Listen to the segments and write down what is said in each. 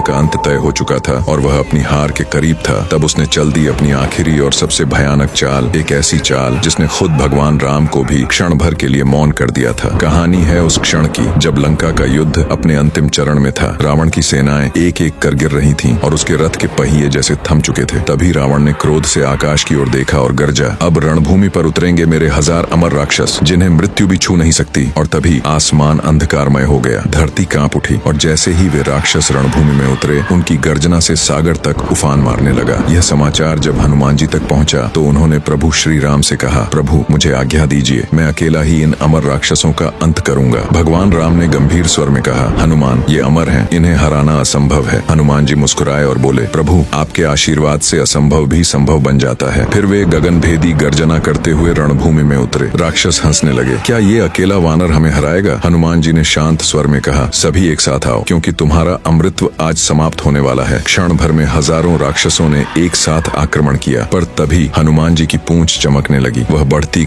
का अंत तय हो चुका था और वह अपनी हार के करीब था, तब उसने चल दी अपनी आखिरी और सबसे भयानक चाल, एक ऐसी चाल जिसने खुद भगवान राम को भी क्षण भर के लिए मौन कर दिया था। कहानी है उस क्षण की जब लंका का युद्ध अपने अंतिम चरण में था। रावण की सेनाएं एक एक कर गिर रही थीं और उसके रथ के पहिए जैसे थम चुके थे। तभी रावण ने क्रोध से आकाश की ओर देखा और गरजा, अब रणभूमि पर उतरेंगे मेरे 1000 अमर राक्षस, जिन्हें मृत्यु भी छू नहीं सकती। और तभी आसमान अंधकारमय हो गया, धरती कांप उठी और जैसे ही वे राक्षस रणभूमि में उतरे, उनकी गर्जना से सागर तक उफान मारने लगा। यह समाचार जब हनुमान जी तक पहुंचा तो उन्होंने प्रभु श्री राम से कहा, प्रभु मुझे आज्ञा दीजिए, मैं अकेला ही इन अमर राक्षसों का अंत करूंगा। भगवान राम ने गंभीर स्वर में कहा, हनुमान ये अमर हैं, इन्हें हराना असंभव है। हनुमान जी मुस्कुराए और बोले, प्रभु आपके आशीर्वाद से असंभव भी संभव बन जाता है। फिर वे गगन भेदी गर्जना करते हुए रणभूमि में उतरे। राक्षस हंसने लगे, क्या ये अकेला वानर हमें हराएगा? हनुमान जी ने शांत स्वर में कहा, सभी एक साथ आओ, क्योंकि तुम्हारा अमृत्व आज समाप्त होने वाला है। क्षण भर में हजारों राक्षसों ने एक साथ आक्रमण किया, पर तभी हनुमान जी की पूंछ चमकने लगी। वह बढ़ती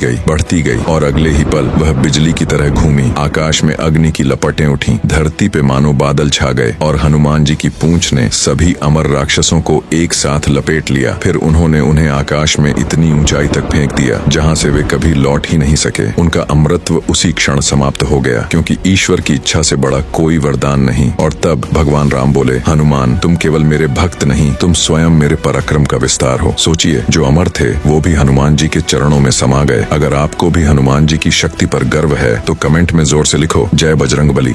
गई और अगले ही पल वह बिजली की तरह घूमी। आकाश में अग्नि की लपटें उठी, धरती पे मानो बादल छा गए और हनुमान जी की पूंछ ने सभी अमर राक्षसों को एक साथ लपेट लिया। फिर उन्होंने उन्हें आकाश में इतनी ऊंचाई तक फेंक दिया जहां से वे कभी लौट ही नहीं सके। उनका अमृत्व उसी क्षण समाप्त हो गया, क्योंकि ईश्वर की इच्छा से बड़ा कोई वरदान नहीं। और तब भगवान राम बोले, हनुमान तुम केवल मेरे भक्त नहीं, तुम स्वयं मेरे पराक्रम का विस्तार हो। सोचिए, जो अमर थे वो भी हनुमान जी के चरणों में समा गए। अगर आपको भी हनुमान जी की शक्ति पर गर्व है तो कमेंट में जोर से लिखो, जय बजरंगबली।